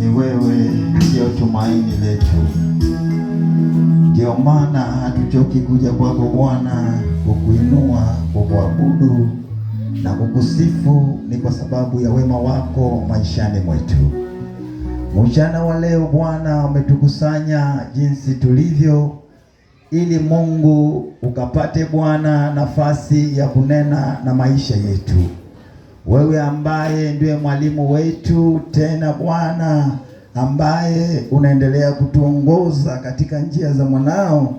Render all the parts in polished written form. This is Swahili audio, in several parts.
ni wewe ndio tumaini letu. Ndio maana hatuchoki kuja kwako Bwana, kukuinua, kukuabudu na kukusifu, ni kwa sababu ya wema wako maishani mwetu. Mchana wa leo Bwana umetukusanya jinsi tulivyo, ili Mungu ukapate Bwana nafasi ya kunena na maisha yetu. Wewe ambaye ndiye mwalimu wetu, tena Bwana ambaye unaendelea kutuongoza katika njia za mwanao,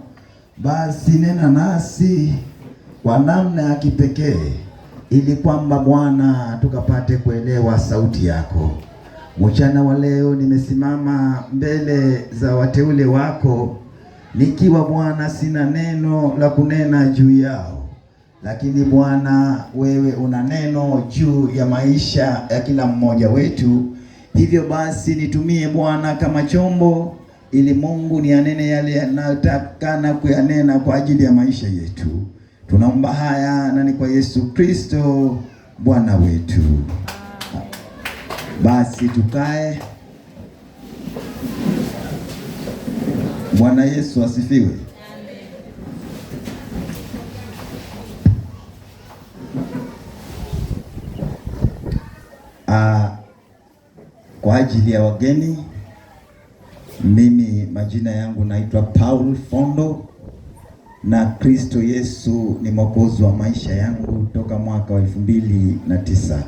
basi nena nasi kwa namna ya kipekee, ili kwamba Bwana tukapate kuelewa sauti yako. Mchana wa leo nimesimama mbele za wateule wako, nikiwa Bwana sina neno la kunena juu yao, lakini Bwana wewe una neno juu ya maisha ya kila mmoja wetu. Hivyo basi nitumie Bwana kama chombo, ili Mungu nianene yale yanayotakana kuyanena kwa ajili ya maisha yetu. Tunaomba haya na ni kwa Yesu Kristo Bwana wetu. Basi tukae. Bwana Yesu asifiwe. Kwa ajili ya wageni, mimi majina yangu naitwa Paul Fondo, na Kristo Yesu ni mwokozi wa maisha yangu toka mwaka wa 2009.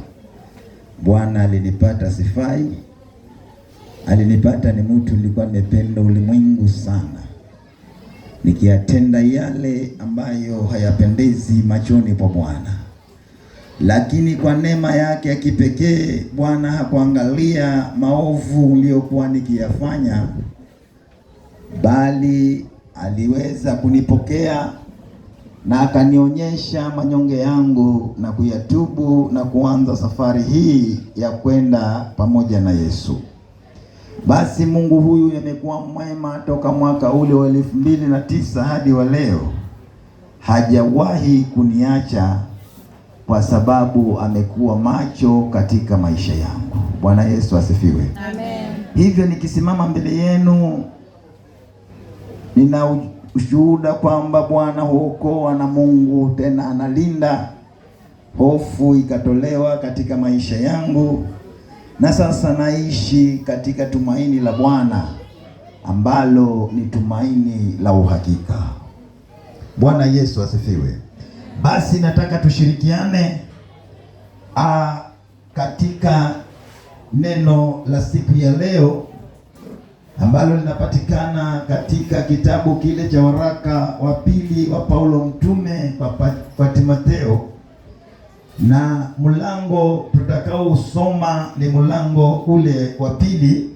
Bwana alinipata sifai, alinipata ni mtu nilikuwa nimependa ulimwengu sana, nikiyatenda yale ambayo hayapendezi machoni pa Bwana. Lakini kwa neema yake ya kipekee Bwana hakuangalia maovu niliyokuwa nikiyafanya, bali aliweza kunipokea na akanionyesha manyonge yangu na kuyatubu na kuanza safari hii ya kwenda pamoja na Yesu. Basi Mungu huyu amekuwa mwema toka mwaka ule wa 2009 hadi wa leo. Hajawahi kuniacha, kwa sababu amekuwa macho katika maisha yangu. Bwana Yesu asifiwe. Amen. Hivyo nikisimama mbele yenu, nina ushuhuda kwamba Bwana huokoa na Mungu tena analinda. Hofu ikatolewa katika maisha yangu, na sasa naishi katika tumaini la Bwana ambalo ni tumaini la uhakika. Bwana Yesu asifiwe. Basi nataka tushirikiane katika neno la siku ya leo ambalo linapatikana katika kitabu kile cha waraka wa pili wa Paulo mtume kwa Timotheo, na mlango tutakao usoma ni mlango ule wa pili.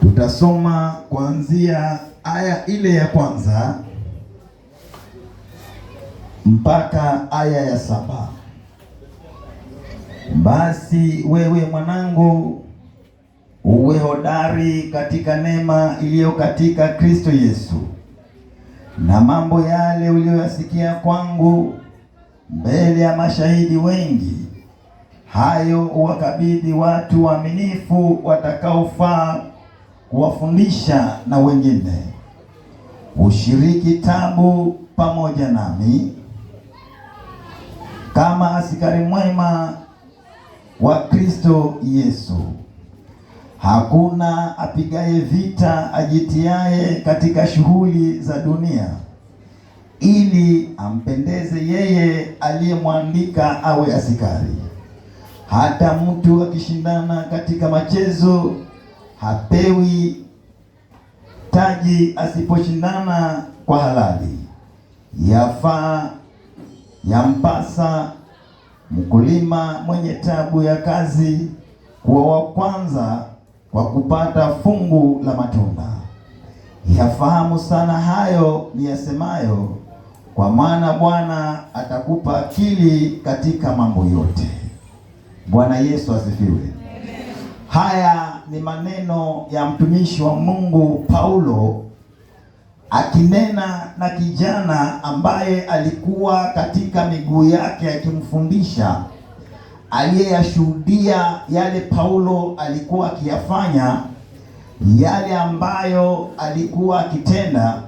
Tutasoma kuanzia aya ile ya kwanza mpaka aya ya 7. Basi wewe mwanangu, uwe hodari katika neema iliyo katika Kristo Yesu, na mambo yale uliyoyasikia kwangu mbele ya mashahidi wengi, hayo uwakabidhi watu waaminifu watakaofaa kuwafundisha na wengine. Ushiriki tabu pamoja nami kama askari mwema wa Kristo Yesu. Hakuna apigaye vita ajitiaye katika shughuli za dunia, ili ampendeze yeye aliyemwandika awe askari. Hata mtu akishindana katika machezo hapewi taji asiposhindana kwa halali. Yampasa mkulima mwenye tabu ya kazi kuwa wa kwanza kwa kupata fungu la matunda. Yafahamu sana hayo niyasemayo, kwa maana Bwana atakupa akili katika mambo yote. Bwana Yesu asifiwe. Haya ni maneno ya mtumishi wa Mungu Paulo akinena na kijana ambaye alikuwa katika miguu yake akimfundisha, aliyeyashuhudia yale Paulo alikuwa akiyafanya, yale ambayo alikuwa akitenda,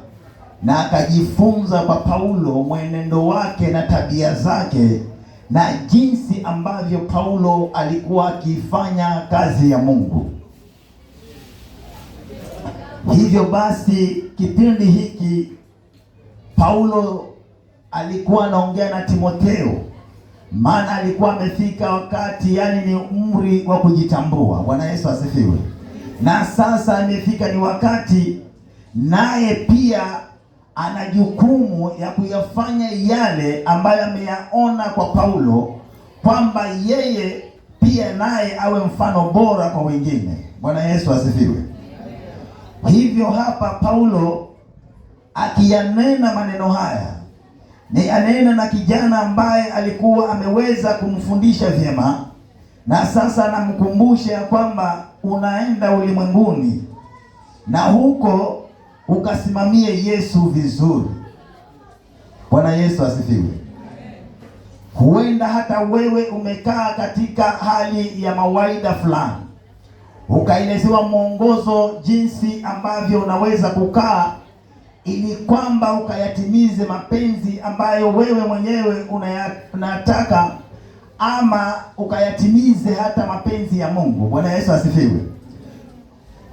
na akajifunza kwa Paulo mwenendo wake na tabia zake na jinsi ambavyo Paulo alikuwa akifanya kazi ya Mungu. Hivyo basi kipindi hiki Paulo alikuwa anaongea na Timotheo, maana alikuwa amefika wakati, yani ni umri wa kujitambua. Bwana Yesu asifiwe. Na sasa amefika ni wakati naye pia ana jukumu ya kuyafanya yale ambayo ameyaona kwa Paulo, kwamba yeye pia naye awe mfano bora kwa wengine. Bwana Yesu asifiwe. Hivyo hapa Paulo akiyanena maneno haya, ni anena na kijana ambaye alikuwa ameweza kumfundisha vyema, na sasa anamkumbusha kwamba unaenda ulimwenguni na huko ukasimamie Yesu vizuri. Bwana Yesu asifiwe. Huenda hata wewe umekaa katika hali ya mawaida fulani, ukaelezewa mwongozo jinsi ambavyo unaweza kukaa ili kwamba ukayatimize mapenzi ambayo wewe mwenyewe unataka, ama ukayatimize hata mapenzi ya Mungu. Bwana Yesu asifiwe.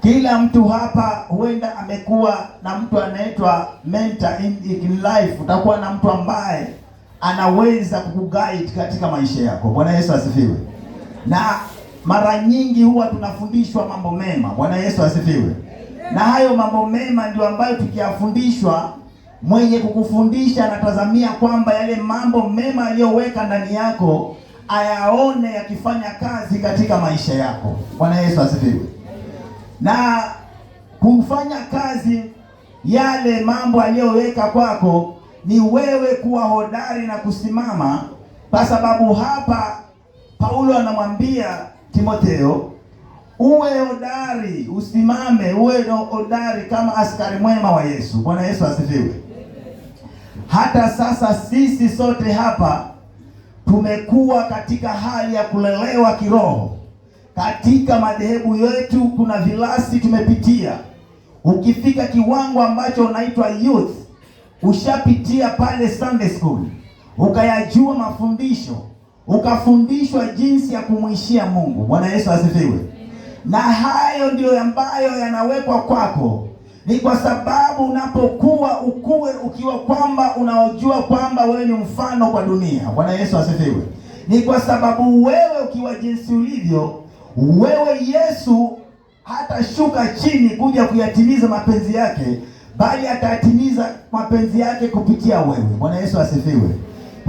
Kila mtu hapa huenda amekuwa na mtu anaitwa mentor in life. Utakuwa na mtu ambaye anaweza kukuguide katika maisha yako. Bwana Yesu asifiwe. Na mara nyingi huwa tunafundishwa mambo mema. Bwana Yesu asifiwe. Na hayo mambo mema ndio ambayo tukiyafundishwa, mwenye kukufundisha anatazamia kwamba yale mambo mema aliyoweka ndani yako ayaone yakifanya kazi katika maisha yako. Bwana Yesu asifiwe. Na kufanya kazi yale mambo aliyoweka kwako ni wewe kuwa hodari na kusimama, kwa sababu hapa Paulo anamwambia Timotheo, uwe hodari, usimame, uwe hodari kama askari mwema wa Yesu. Bwana Yesu asifiwe. Hata sasa sisi sote hapa tumekuwa katika hali ya kulelewa kiroho. Katika madhehebu yetu kuna vilasi tumepitia. Ukifika kiwango ambacho unaitwa youth, ushapitia pale Sunday school, ukayajua mafundisho, ukafundishwa jinsi ya kumwishia Mungu. Bwana Yesu asifiwe. Na hayo ndio ambayo yanawekwa kwako, ni kwa sababu unapokuwa ukue ukiwa kwamba unaojua kwamba wewe ni mfano kwa dunia. Bwana Yesu asifiwe. Ni kwa sababu wewe ukiwa jinsi ulivyo, wewe Yesu hatashuka chini kuja kuyatimiza mapenzi yake, bali atatimiza mapenzi yake kupitia wewe. Bwana Yesu asifiwe.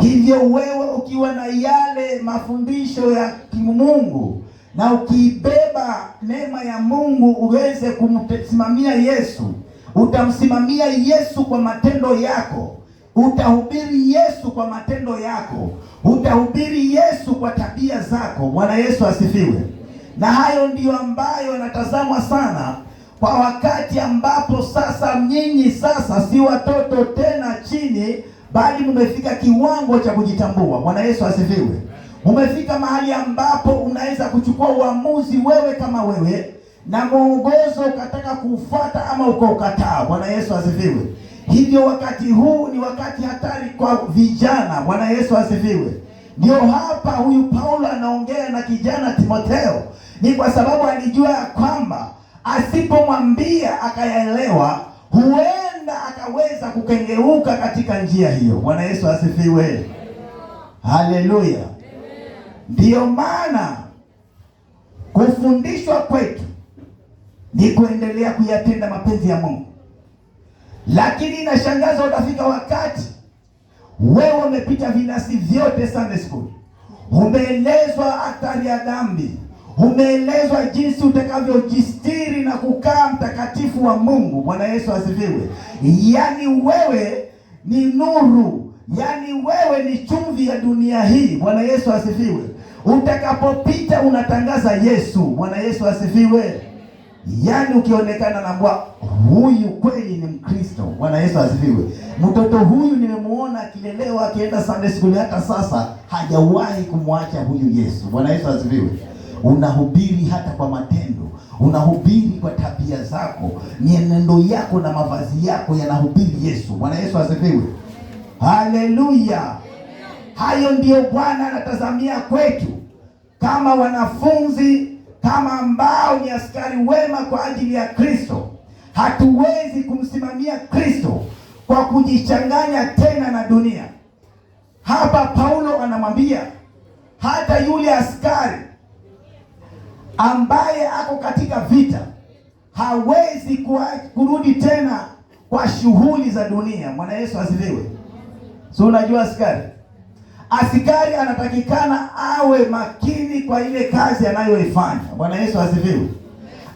Hivyo wewe ukiwa na yale mafundisho ya kimungu na ukibeba neema ya Mungu uweze kumsimamia Yesu, utamsimamia Yesu kwa matendo yako, utahubiri Yesu kwa matendo yako, utahubiri Yesu kwa tabia zako. Bwana Yesu asifiwe. Na hayo ndiyo ambayo yanatazamwa sana kwa wakati ambapo sasa nyinyi sasa si watoto tena chini, bali mmefika kiwango cha kujitambua. Bwana Yesu asifiwe. Umefika mahali ambapo unaweza kuchukua uamuzi wewe kama wewe, na mwongozo ukataka kufuata ama ukaukataa. Bwana Yesu asifiwe. Hivyo wakati huu ni wakati hatari kwa vijana. Bwana Yesu asifiwe. Ndio hapa huyu Paulo anaongea na kijana Timotheo, ni kwa sababu alijua kwamba asipomwambia akayaelewa, huenda akaweza kukengeuka katika njia hiyo. Bwana Yesu asifiwe. Haleluya. Ndiyo maana kufundishwa kwetu ni kuendelea kuyatenda mapenzi ya Mungu. Lakini inashangaza, utafika wakati wewe umepita vinasi vyote Sunday school, umeelezwa athari ya dhambi, umeelezwa jinsi utakavyojistiri na kukaa mtakatifu wa Mungu. Bwana Yesu asifiwe. Yaani wewe ni nuru, yaani wewe ni chumvi ya dunia hii. Bwana Yesu asifiwe. Utakapopita unatangaza Yesu. Bwana Yesu asifiwe. Yaani ukionekana na mbwa, huyu kweli ni Mkristo. Bwana Yesu asifiwe. Mtoto huyu nimemuona akilelewa akienda Sunday school, hata sasa hajawahi kumwacha huyu Yesu. Bwana Yesu asifiwe. Unahubiri hata kwa matendo, unahubiri kwa tabia zako, mienendo yako na mavazi yako yanahubiri Yesu. Bwana Yesu asifiwe. Haleluya. Hayo ndio Bwana anatazamia kwetu kama wanafunzi, kama ambao ni askari wema kwa ajili ya Kristo. Hatuwezi kumsimamia Kristo kwa kujichanganya tena na dunia. Hapa Paulo anamwambia hata yule askari ambaye ako katika vita hawezi kurudi tena kwa shughuli za dunia. Bwana Yesu asifiwe. So unajua askari anatakikana awe makini kwa ile kazi anayoifanya. Bwana Yesu asifiwe.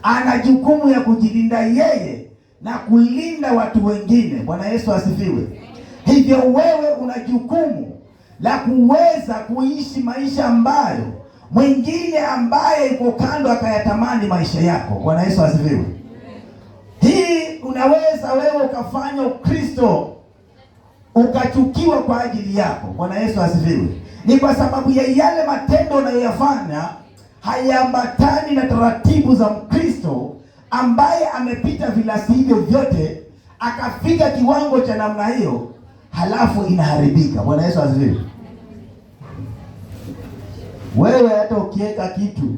Ana jukumu ya kujilinda yeye na kulinda watu wengine. Bwana Yesu asifiwe. Hivyo wewe una jukumu la kuweza kuishi maisha ambayo mwingine ambaye yuko kando akayatamani maisha yako. Bwana Yesu asifiwe. Hii unaweza wewe ukafanya Ukristo ukachukiwa kwa ajili yako. Bwana Yesu asifiwe. Ni kwa sababu ya yale matendo unayoyafanya hayaambatani na taratibu za Mkristo ambaye amepita vilasi hivyo vyote akafika kiwango cha namna hiyo, halafu inaharibika. Bwana Yesu asifiwe. Wewe hata ukiweka kitu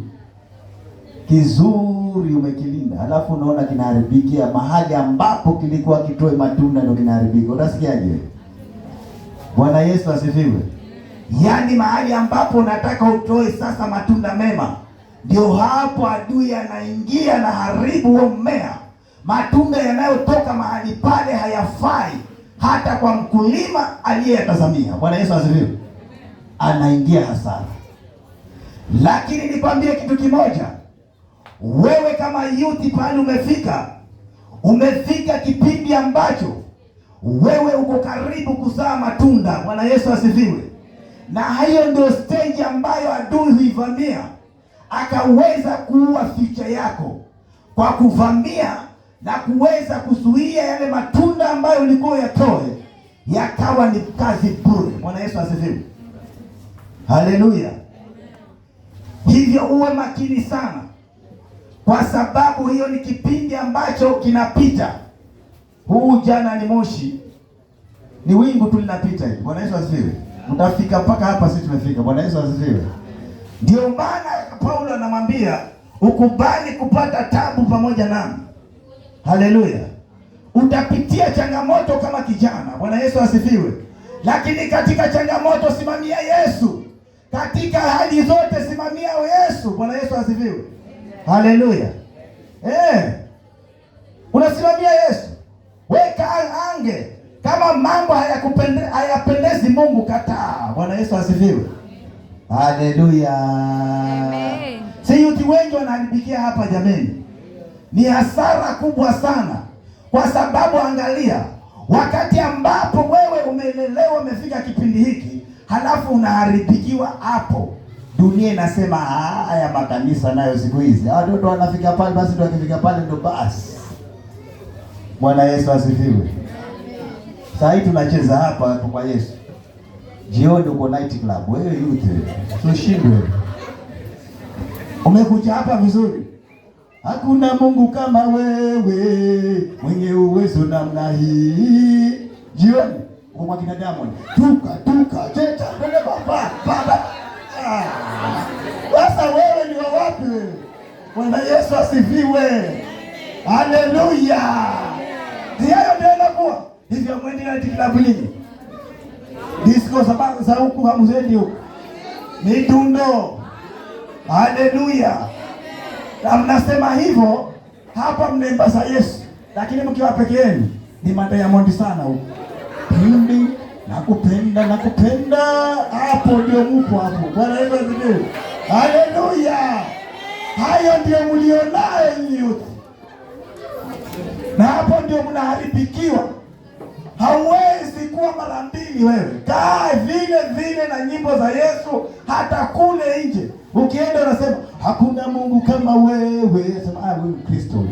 kizuri umekilinda, halafu unaona kinaharibikia mahali ambapo kilikuwa kitoe matunda ndio kinaharibika, utasikiaje? Bwana Yesu asifiwe. Yaani mahali ambapo unataka utoe sasa matunda mema, ndio hapo adui anaingia na haribu huo mmea. Matunda yanayotoka mahali pale hayafai hata kwa mkulima aliyeyatazamia. Bwana Yesu asifiwe. Anaingia hasara. Lakini nikwambie kitu kimoja, wewe kama youth pale umefika kipindi ambacho wewe uko karibu kuzaa matunda. Bwana Yesu asifiwe. Na hiyo ndio stage ambayo adui huivamia akaweza kuua future yako kwa kuvamia na kuweza kuzuia yale matunda ambayo ulikuwa yatoe yakawa ni kazi bure. Bwana Yesu asifiwe. Haleluya. Hivyo uwe makini sana, kwa sababu hiyo ni kipindi ambacho kinapita. Huu jana ni moshi, ni wingu tu linapita hivi. Bwana Yesu asifiwe. Mtafika mpaka hapa sisi tumefika. Bwana Yesu asifiwe. Ndio maana Paulo anamwambia ukubali kupata tabu pamoja nami. Haleluya. Utapitia changamoto kama kijana. Bwana Yesu asifiwe. Lakini katika changamoto simamia Yesu. Katika hali zote simamia Yesu. Bwana Yesu asifiwe. Haleluya. Unasimamia Yesu. Weka ange. Kama mambo hayapendezi Mungu, kataa. Bwana Yesu asifiwe. Haleluya. Amen. Si yuti wengi wanaharibikia hapa jameni. Ni hasara kubwa sana. Kwa sababu angalia, wakati ambapo wewe umelelewa umefika kipindi hiki, halafu unaharibikiwa hapo. Dunia inasema haya makanisa nayo siku hizi watoto wanafika pale, basi ndio wakifika pale ndio basi. Bwana Yesu asifiwe. Sasa hii tunacheza hapa kwa Yesu. Jioni uko night club, wewe youth, tushindwe. Umekuja hapa vizuri. Hakuna Mungu kama wewe, mwenye uwezo namna hii. Jioni kwa kina Diamond, tuka cheta mbele baba. Sasa wewe ni wapi wewe? Bwana Yesu asifiwe. Haleluya. Ndio ndio nakuwa. Hivyo mwende na tiklabu nini? Disco sababu za huku hamzendi huku. Mitundo. Haleluya. Na mnasema hivyo hapa mnaimba za Yesu, lakini mkiwa peke yenu ni Diamond sana huko. Pimbi nakupenda hapo ndio mpo hapo. Bwana Yesu asifiwe. Haleluya. Hayo ndio mlionayo youth. Na hapo ndio mnaharibikiwa. Hauwezi kuwa mara mbili wewe. Kaa vile vile na nyimbo za Yesu hata kule nje. Ukienda unasema hakuna Mungu kama wewe. Sema wewe Kristo.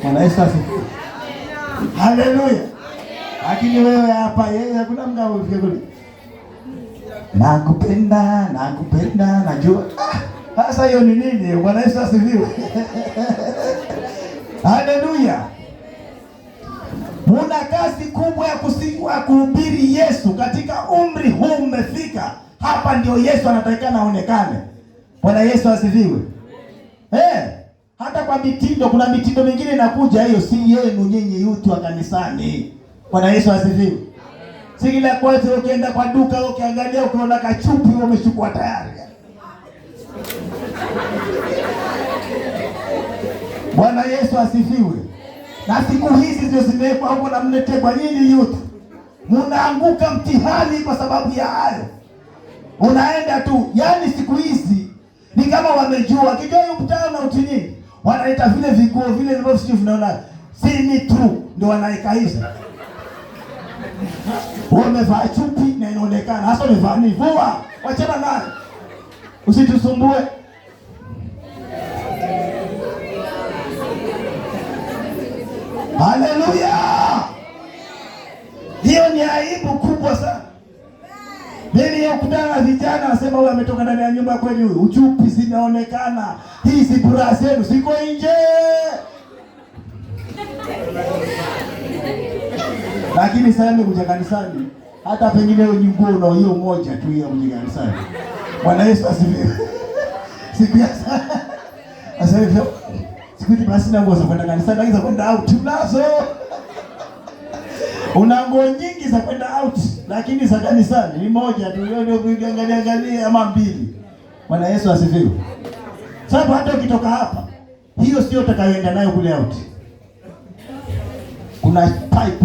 Bwana Yesu asifiwe. Haleluya. Lakini wewe hapa yeye hakuna mgao ufikiri. Nakupenda, najua. Sasa hiyo ni nini? Bwana Yesu asifiwe. Haleluya. Una kazi kubwa ya kuhubiri Yesu katika umri huu umefika. Hapa ndio Yesu anatakikana aonekane. Bwana Yesu asifiwe. Hata kwa mitindo, kuna mitindo mingine inakuja, hiyo si yenu nyinyi yutu wa kanisani. Bwana Yesu asifiwe. Si kila kwetu ukienda kwa duka ukiangalia ukiona kachupi umechukua tayari. Bwana Yesu asifiwe. Na siku hizi ndio zimewekwa huko na mnetekwa nyinyi yutu. Mnaanguka mtihani kwa sababu ya hayo. Unaenda tu, yani siku hizi ni kama wamejua kijua hiyo mtano na utinini. Wanaita vile viguo vile ambavyo sio vinaona si ni true ndio wanaika hizo. Wamevaa chupi na inaonekana hasa wamevaa ni vua. Wachana naye. Usitusumbue. Haleluya. Hiyo ni aibu kubwa sana. Mimi yakutana na vijana nasema huyu ametoka ndani ya nyumba kweli huyu. Uchupi zinaonekana. Hizi bura zenu siko nje. Lakini sasa nimekuja kanisani. Hata pengine hiyo nyimbo na hiyo moja tu ya kuja kanisani. Bwana Yesu asifiwe. Siku ya sasa hivi siku hizi basi na nguo za kwenda kanisani, lakini za kwenda out tunazo. Una nguo nyingi za kwenda out, lakini za kanisani ni moja tu, ndio kuangalia ama mbili. Bwana Yesu asifiwe. Sababu hata ukitoka hapa, hiyo sio utakayoenda nayo kule out. Kuna pipe.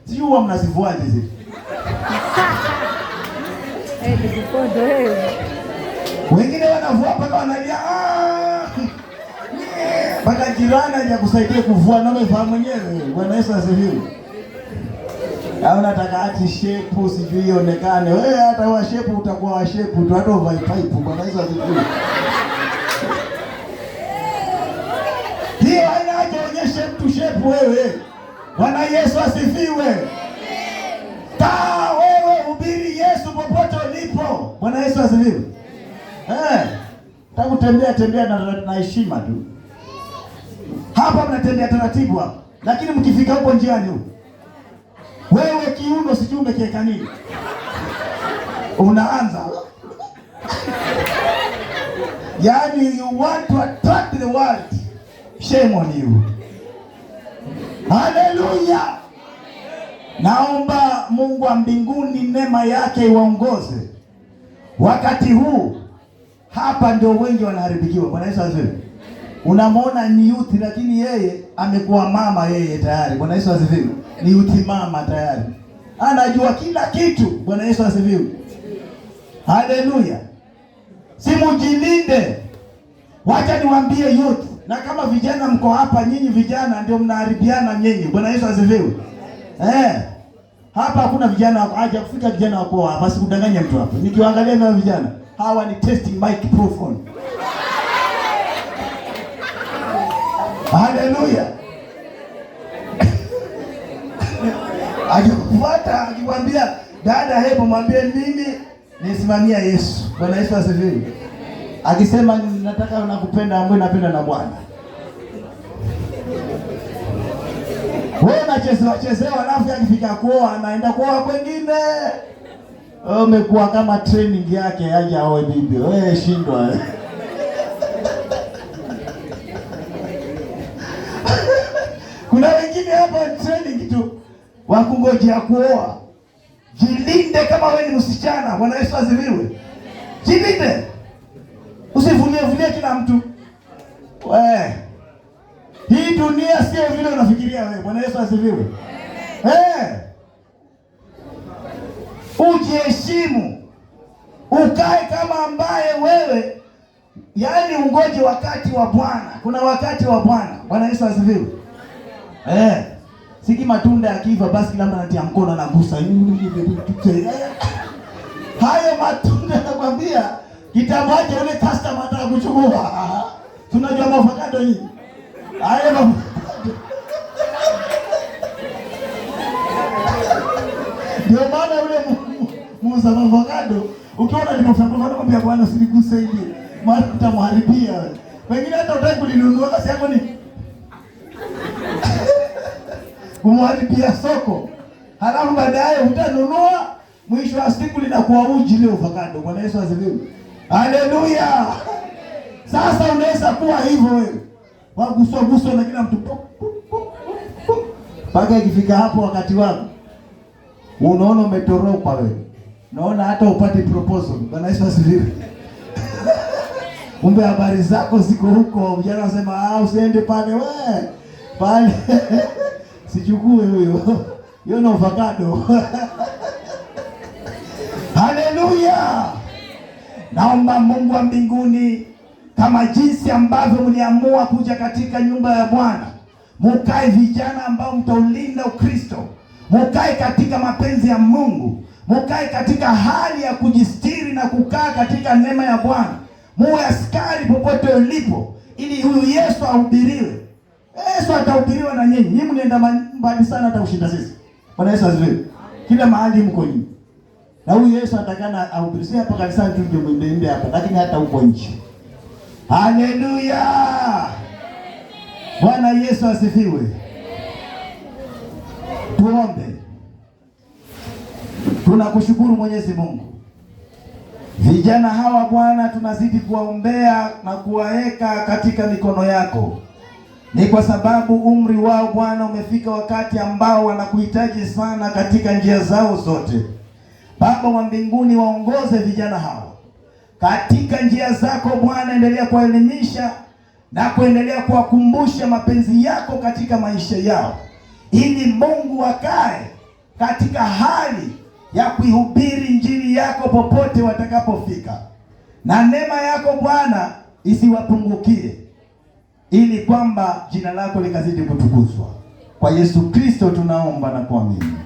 Sio huwa mnazivuaje zile? Wengine wanavua mpaka wanalia mpaka jirani ya kusaidia kuvua na umevaa mwenyewe. Bwana Yesu asifiwe. Au nataka ati shepu sijui ionekane. Wewe hata wa shepu utakuwa wa shepu tu, hata uvae pipe. Bwana Yesu asifiwe. Hiyo haina haja uonyeshe mtu shepu wewe. Bwana Yesu asifiwe. Kaa wewe hubiri Yesu popote ulipo. Bwana Yesu asifiwe. Takutembea na heshima tu. Hapa mnatembea taratibu hapa. Lakini mkifika huko njiani huko, wewe kiuno sijui umekiweka nini? Unaanza. Yani you want to attract the world. Shame on you. Haleluya. Naomba Mungu wa mbinguni neema yake iwaongoze. Wakati huu hapa ndio wengi wanaharibikiwa. Bwana Yesu asifiwe. Unamwona ni youth lakini yeye amekuwa mama yeye tayari. Bwana Yesu asifiwe. Ni youth mama tayari. Anajua kila kitu. Bwana Yesu asifiwe. Haleluya. Simujilinde. Wacha niwaambie youth. Na kama vijana mko hapa, nyinyi vijana ndio mnaharibiana nyinyi. Bwana Yesu asifiwe. Hapa hakuna vijana haja kufika vijana wako hapa, sikudanganya mtu hapa. Nikiwaangalia na vijana, hawa ni testing microphone. Haleluya. Akifuata akikwambia dada, hebu mwambie mimi nisimamia Yesu. Bwana Yesu asifiwe. Akisema nataka nakupenda, ambaye napenda na Bwana. Wewe unachezewa alafu akifika kuoa anaenda kuoa kwingine. Wewe umekuwa kama training yake aje aoe bibi. Wewe shindwa. Kuna wengine hapa training tu wakungojea kuoa. Jilinde kama wewe ni msichana. Bwana Yesu asifiwe. Jilinde. Usivulie kila mtu. Hii dunia sio vile unafikiria wewe. Bwana Yesu asifiwe. Ujiheshimu. Ukae kama ambaye wewe, yaani ungoje wakati wa Bwana. Kuna wakati wa Bwana. Bwana Yesu asifiwe. Siki matunda yakiva basi kila mtu anatia mkono anagusa. Hayo matunda nakwambia kitabu aje ule customer ataka kuchukua. Tunajua avocado hii. Hayo ndio maana ule muuza avocado ukiona limefungwa kwambia bwana usiliguse hivi. Maana utamharibia wewe. Wengine hata utaki kulinunua kasi yako ni kumharibia soko. Halafu baadaye utanunua, mwisho wa siku linakuwa uji ile avocado. Bwana Yesu asifiwe. Haleluya. Sasa unaweza kuwa hivyo wewe. Waguswa na kila mtu. Paka ikifika hapo wakati wako, unaona umetoroka wewe. Naona hata upate proposal. Bwana Yesu asifiwe. Kumbe habari zako ziko huko. Vijana wasema usiende pale wewe. Pale sichukue huyo. Hiyo ni avocado. Haleluya. Naomba Mungu wa mbinguni, kama jinsi ambavyo mliamua kuja katika nyumba ya Bwana, mukae vijana ambao mtaulinda Ukristo, mukae katika mapenzi ya Mungu, mukae katika hali ya kujistiri na kukaa katika neema ya Bwana. Muwe askari popote ulipo, ili huyu Yesu ahubiriwe. Yesu atahubiriwa na nyinyi. Nyinyi mnaenda mbali sana hata kushinda sisi. Bwana Yesu asifiwe. Kila mahali mko nyinyi. Na huyu Yesu atakana ahubiriwe hapa kanisani tu ndio mwende hapa, lakini hata huko nje. Haleluya. Bwana Yesu asifiwe. Tuombe. Tunakushukuru Mwenyezi Mungu. Vijana hawa Bwana tunazidi kuwaombea na kuwaweka katika mikono yako. Ni kwa sababu umri wao Bwana umefika wakati ambao wanakuhitaji sana katika njia zao zote. Baba wa mbinguni, waongoze vijana hawa katika njia zako Bwana. Endelea kuwaelimisha na kuendelea kuwakumbusha mapenzi yako katika maisha yao, ili Mungu wakae katika hali ya kuihubiri injili yako popote watakapofika, na neema yako Bwana isiwapungukie, ili kwamba jina lako likazidi kutukuzwa. Kwa Yesu Kristo tunaomba na kuamini.